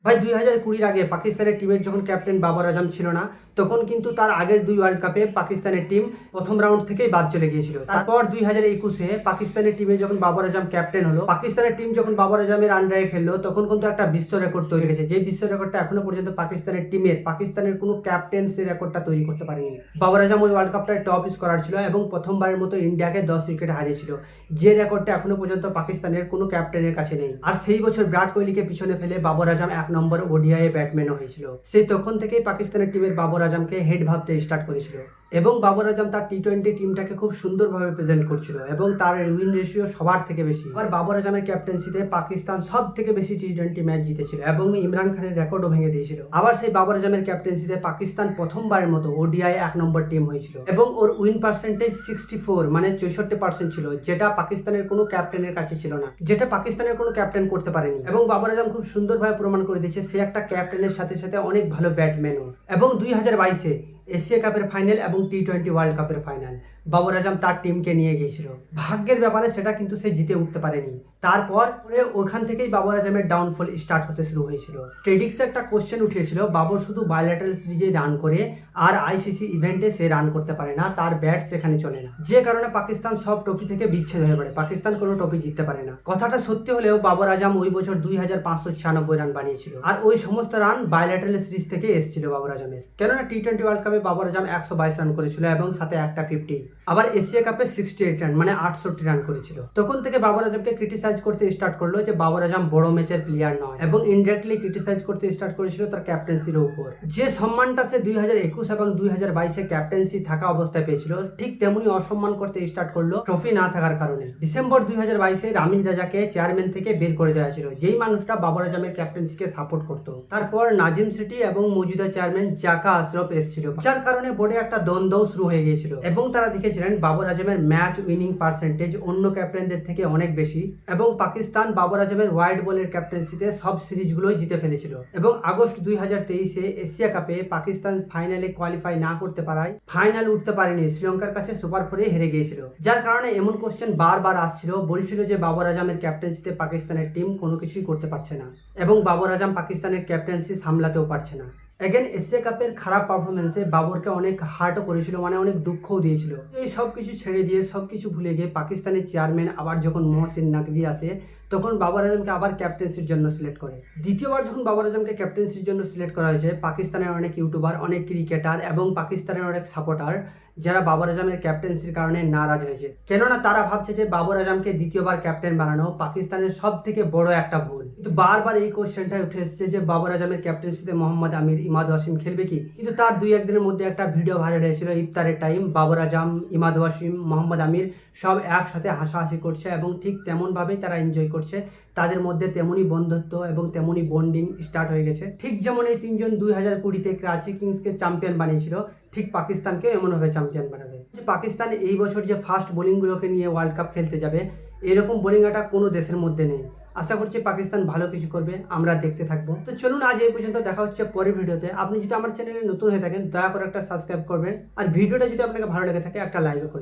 ভাই 2020 আগে পাকিস্তানের টিমের যখন ক্যাপ্টেন বাবর আজম ছিল না, তখন কিন্তু তার আগের 2 ওয়ার্ল্ড কাপে পাকিস্তানের টিম প্রথম রাউন্ড থেকেই বাদ চলে গিয়েছিল। তারপর 2021-এ পাকিস্তানের টিমে যখন বাবর আজম ক্যাপ্টেন হলো, পাকিস্তানের টিম যখন বাবর আজমের আন্ডারে খেললো, তখন কিন্তু একটা বিশ্ব রেকর্ড তৈরি হয়েছে, যে বিশ্ব রেকর্ডটা এখনো পর্যন্ত পাকিস্তানের কোনো ক্যাপ্টেন সেই রেকর্ডটা তৈরি করতে পারেনি। বাবর আজম ওই ওয়ার্ল্ড কাপটায় টপ স্কোরার ছিল এবং প্রথমবারের মতো ইন্ডিয়াকে 10 উইকেট হারিয়েছিল, যে রেকর্ডটা এখনো পর্যন্ত পাকিস্তানের কোনো ক্যাপ্টেনের কাছে নেই। আর সেই বছর বিরাট কোহলিকে পিছনে ফেলে বাবর আজম 1 নম্বর ওডিআই ব্যাটম্যানও হয়েছিল। সেই তখন থেকেই পাকিস্তানের টিমের বাবর আজমকে হেড ভাবতে স্টার্ট করেছিল এবং বাবর আজম তার টি-20 টিমটাকে খুব সুন্দরভাবে প্রেজেন্ট করছিল এবং তার উইন রেশিও সবার থেকে বেশি। আর বাবর আজমের ক্যাপ্টেন্সিতে পাকিস্তান সব থেকে বেশি টি-20 ম্যাচ জিতেছিল এবং ইমরান খানের রেকর্ডও ভেঙে দিয়েছিল। আবার সেই বাবর আজমের ক্যাপ্টেন্সিতে পাকিস্তান প্রথমবারের মতো ওডিআই 1 নম্বর টিম হয়েছিল এবং ওর উইন পার্সেন্টেজ 64 মানে 64% ছিল, যেটা পাকিস্তানের কোনো ক্যাপ্টেনের কাছে ছিল না, যেটা পাকিস্তানের কোনো ক্যাপ্টেন করতে পারেনি। এবং বাবর আজম খুব সুন্দরভাবে প্রমাণ করে দিয়েছে সে একটা ক্যাপ্টেনের সাথে সাথে অনেক ভালো ব্যাটম্যানও। এবং 2022-এ এশিয়া কাপের ফাইনাল এবং টি-20 ওয়ার্ল্ড কাপের ফাইনাল বাবর আজম তার টিমকে নিয়ে গিয়েছিল। ভাগ্যের ব্যাপারে সেটা কিন্তু সে জিতে উঠতে পারেনি। তারপর ওখান থেকেই বাবর আজমের ডাউনফল স্টার্ট হতে শুরু হয়েছিল। ট্রেডিক্সে একটা কোশ্চেন উঠেছিল, বাবর শুধু বায়োল্যাটারাল সিরিজে রান করে আর আইসিসি ইভেন্টে সে রান করতে পারে না, তার ব্যাট সেখানে চলে না, যে কারণে পাকিস্তান সব ট্রফি থেকে বিচ্ছেদ হয়ে পড়ে, পাকিস্তান কোনো ট্রফি জিততে পারে না। কথাটা সত্যি হলেও বাবর আজম ওই বছর 2596 রান বানিয়েছিল আর ওই সমস্ত রান বায়োল্যাটারাল সিরিজ থেকে এসেছিল বাবর আজমের। কেননা টি-20 ওয়ার্ল্ড কাপে বাবর আজম 122 রান করেছিল এবং সাথে একটা 50। আবার এশিয়া কাপে 68 রান মানে 68 রান করেছিল। তখন থেকে বাবর আজমকে ক্রিটিসাইজ করতে স্টার্ট করলো যে বাবর আজম বড় ম্যাচের প্লেয়ার নয় এবং ইনডাইরেক্টলি ক্রিটিসাইজ করতে স্টার্ট করেছিল তার ক্যাপ্টেন্সির উপর। যে সম্মানটা সে 2021 এবং 2022-এ ক্যাপ্টেন্সি থাকা অবস্থায় পেয়েছিল, ঠিক তেমনি অসম্মান করতে স্টার্ট করলো ট্রফি না থাকার কারণে। ডিসেম্বর 2022-এ রামিজ রাজাকে চেয়ারম্যান থেকে বের করে দেওয়া ছিল, যেই মানুষটা বাবর আজমের ক্যাপ্টেন্সিকে সাপোর্ট করতো। তারপর নাজিম সিটি এবং মজুদা চেয়ারম্যান জাকা আশরফ এসেছিল, যার কারণে বোর্ডে একটা দ্বন্দ্ব শুরু হয়ে গিয়েছিল এবং তারা দেখেছিলেন বাবর আজমের ম্যাচ উইনিং পার্সেন্টেজ অন্য ক্যাপ্টেনদের থেকে অনেক বেশি এবং পাকিস্তান বাবর আজমের ওয়াইড বলের ক্যাপ্টেন্সিতে সব সিরিজগুলোই জিতে ফেলেছিল। এবং আগস্ট 2023-এ এশিয়া কাপে পাকিস্তান ফাইনালে কোয়ালিফাই না করতে পারায় ফাইনাল উঠতে পারেনি, শ্রীলঙ্কার কাছে সুপার 4-এ হেরে গিয়েছিল। যার কারণে এমন কোশ্চেন বারবার আসছিল, বলছিল যে বাবর আজমের ক্যাপ্টেন্সিতে পাকিস্তানের টিম কোনো কিছুই করতে পারছে না এবং বাবর আজম পাকিস্তানের ক্যাপ্টেন্সি সামলাতেও পারছে না। এগেন এশিয়া কাপের খারাপ পারফরমেন্সে বাবরকে অনেক হার্টও করেছিল, মানে অনেক দুঃখও দিয়েছিল। এই সব কিছু ছেড়ে দিয়ে সব কিছু ভুলে গিয়ে পাকিস্তানের চেয়ারম্যান আবার যখন মহসিন নাকভি আসে, তখন বাবর আজমকে আবার ক্যাপ্টেন্সির জন্য সিলেক্ট করে। দ্বিতীয়বার যখন বাবর আজমকে ক্যাপ্টেন্সির জন্য সিলেক্ট করা হয়েছে, পাকিস্তানের অনেক ইউটিউবার, অনেক ক্রিকেটার এবং পাকিস্তানের অনেক সাপোর্টার যারা বাবর আজমের ক্যাপ্টেন্সির কারণে নারাজ হয়েছে, কেননা তারা ভাবছে যে বাবর আজমকে দ্বিতীয়বার ক্যাপ্টেন বানানো পাকিস্তানের সব থেকে বড় একটা ভুল। কিন্তু বারবার এই কোশ্চেনটাই উঠে এসেছে যে বাবর আজমের ক্যাপ্টেন্সিতে মোহাম্মদ আমির, ইমাদ ওয়াসিম খেলবে কি। কিন্তু তার 2-1 দিনের মধ্যে একটা ভিডিও ভাইরাল হয়েছিল, ইফতারের টাইম বাবর আজম, ইমাদ ওয়াসিম, মোহাম্মদ আমির সব একসাথে হাসাহাসি করছে এবং ঠিক তেমনভাবেই তারা এনজয় করছে। তাদের মধ্যে তেমনই বন্ধুত্ব এবং তেমনই বন্ডিং স্টার্ট হয়ে গেছে। ঠিক যেমন এই তিনজন 2020-তে করাচি কিংসকে চ্যাম্পিয়ন বানিয়েছিল, ঠিক পাকিস্তানকে এমনভাবে চ্যাম্পিয়ন বানাবে। পাকিস্তান এই বছর যে ফার্স্ট বোলিংগুলোকে নিয়ে ওয়ার্ল্ড কাপ খেলতে যাবে, এরকম বোলিং অ্যাটাক কোনো দেশের মধ্যে নেই। আশা করছি পাকিস্তান ভালো কিছু করবে, আমরা দেখতে থাকবো। তো চলুন আজ এই পর্যন্ত, দেখা হচ্ছে পরের ভিডিওতে। আপনি যদি আমার চ্যানেলে নতুন হয়ে থাকেন, দয়া করে একটা সাবস্ক্রাইব করবেন আর ভিডিওটা যদি আপনাকে ভালো লেগে থাকে একটা লাইকও করে